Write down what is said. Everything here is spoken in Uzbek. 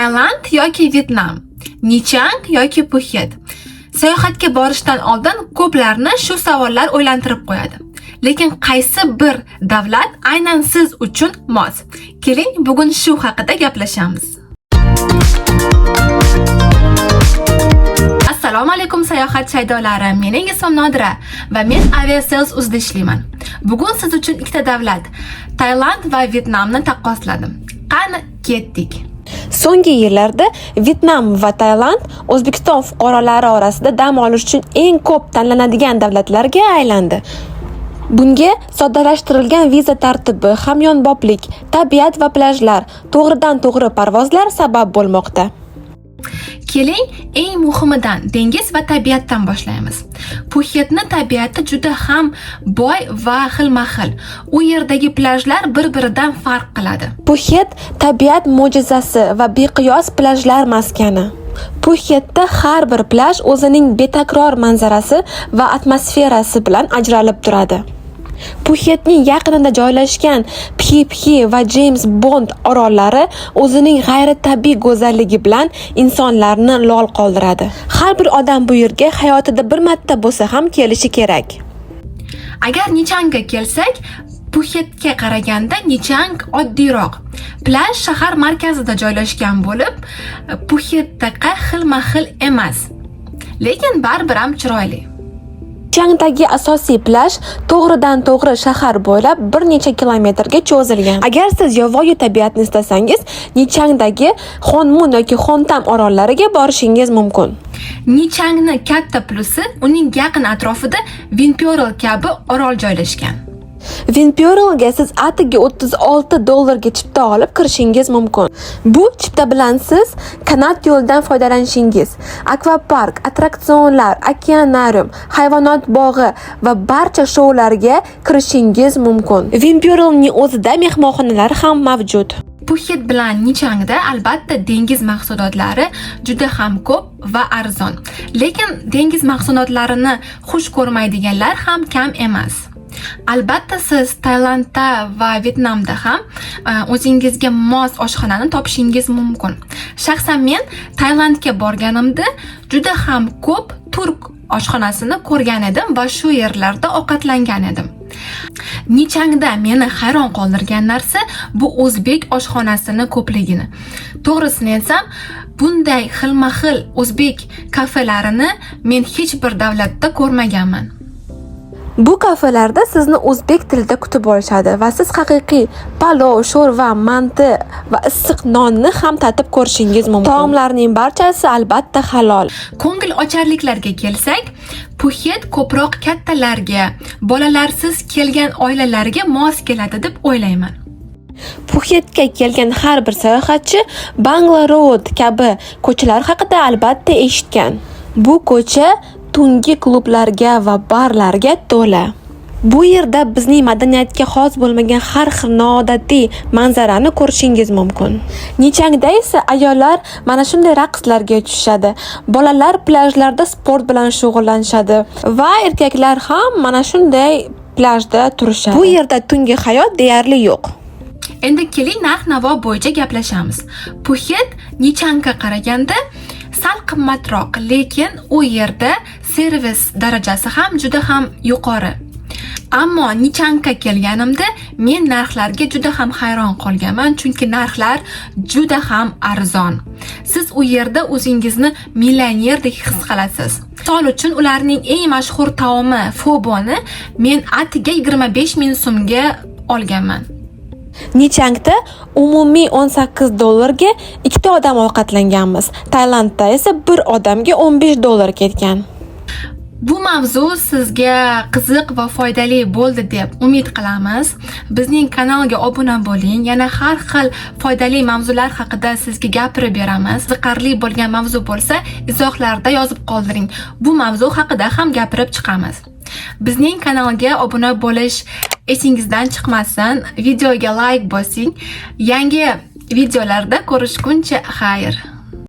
Tailand yoki Vyetnam, Nichang yoki Pxuket. Sayohatga borishdan oldin ko'plarni shu savollar o'ylantirib qo'yadi. Lekin qaysi bir davlat aynan siz uchun mos? Keling, bugun shu haqida gaplashamiz. Assalomu alaykum sayohat shaydolari. Mening ismim Nodira va men Aviasales uzda ishlayman. Bugun siz uchun ikkita davlat, Tailand va Vyetnamni taqqosladim. Qani ketdik. So'nggi yillarda Vyetnam va Tailand O'zbekiston fuqarolari orasida dam olish uchun eng ko'p tanlanadigan davlatlarga aylandi. Bunga soddalashtirilgan viza tartibi, hamyonboplik, tabiat va plyajlar, to'g'ridan-to'g'ri parvozlar sabab bo'lmoqda. Keling, eng muhimidan dengiz va tabiatdan boshlaymiz. Pxuketning tabiati juda ham boy va xilma-xil. U yerdagi plyajlar bir-biridan farq qiladi. Pxuket tabiat mo'jizasi va beqiyos plyajlar maskani. Pxuketda har bir plyaj o'zining betakror manzarasi va atmosferasi bilan ajralib turadi. Pxuketning yaqinida joylashgan Phi Phi va James Bond orollari o'zining g'ayritabiiy go'zalligi bilan insonlarni lol qoldiradi. Har bir odam bu yerga hayotida bir marta bo'lsa ham kelishi kerak. Agar Nichangga kelsak, Pxuketga qaraganda Nichang oddiyroq. Plyaj shahar markazida joylashgan bo'lib, Pxuketdaqa xilma-xil emas. Lekin baribir ham chiroyli. Nichangdagi asosiy plyaj to'g'ridan-to'g'ri shahar bo'ylab bir necha kilometrga cho'zilgan. Agar siz yovvoyi tabiatni istasangiz, Nichangdagi Xonmun yoki Xontam orollariga borishingiz mumkin. Nichangning katta plusi uning yaqin atrofida Vinpearl kabi orol joylashgan. Vinpearlga siz atigi $36 chipta olib kirishingiz mumkin. Bu chipta bilan siz kanat yo'ldan foydalanishingiz, akvapark, attraksionlar, okeanarium, hayvonot bog'i va barcha shoularga kirishingiz mumkin. Vinpearlning o'zida mehmonxonalar ham mavjud. Pxuket bilan Nichangda albatta dengiz mahsulotlari juda ham ko'p va arzon. Lekin dengiz mahsulotlarini xush ko'rmaydiganlar ham kam emas. Albatta siz Tailandda va Vyetnamda ham o'zingizga mos oshxonani topishingiz mumkin. Shaxsan men Tailandga borganimda juda ham ko'p turk oshxonasini ko'rgan edim va shu yerlarda ovqatlangan edim. Nichangda meni hayron qoldirgan narsa bu o'zbek oshxonasini ko'pligini. To'g'risini aytsam, bunday xilma-xil o'zbek kafelarini men hech bir davlatda ko'rmaganman. Bu kafelarda sizni o'zbek tilida kutib olishadi va siz haqiqiy palov, sho'rva, manti va issiq nonni ham tatib ko'rishingiz mumkin. Taomlarning barchasi albatta halol. Ko'ngil ocharliklarga kelsak, Pxuket ko'proq kattalarga, bolalarsiz kelgan oilalarga mos keladi deb o'ylayman. Pxuketga kelgan har bir sayohatchi Bangla Road kabi ko'chalar haqida albatta eshitgan. Bu ko'cha tungi klublarga va barlarga to'la. Bu yerda bizning madaniyatga xos bo'lmagan har xil noodatiy manzarani ko'rishingiz mumkin. Nichangda esa ayollar mana shunday raqslarga tushishadi. Bolalar plyajlarda sport bilan shug'ullanishadi va erkaklar ham mana shunday plyajda turishadi. Bu yerda tungi hayot deyarli yo'q. Endi keling narx-navo bo'yicha gaplashamiz. Pxuket Nichangga qaraganda sal qimmatroq, lekin u yerda servis darajasi ham juda ham yuqori. Ammo Nichangga kelganimda men narxlarga juda ham hayron qolganman, chunki narxlar juda ham arzon. Siz u yerda o'zingizni millionerdek his qilasiz. Misol uchun ularning eng mashhur taomi Phoboni men atiga 25 ming so'mga olganman. Nichangda umumiy $18 ga 2 odam ovqatlanganmiz. Tailandda esa bir odamga $15 ketgan. Bu mavzu sizga qiziq va foydali bo'ldi deb umid qilamiz. Bizning kanalga obuna bo'ling. Yana har xil foydali mavzular haqida sizga gapirib beramiz. Qiziqarli bo'lgan mavzu bo'lsa, izohlarda yozib qoldiring. Bu mavzu haqida ham gapirib chiqamiz. Bizning kanalga obuna bo'lish esingizdan chiqmasin. Videoga like bosing. Yangi videolarda ko'rishguncha xayr.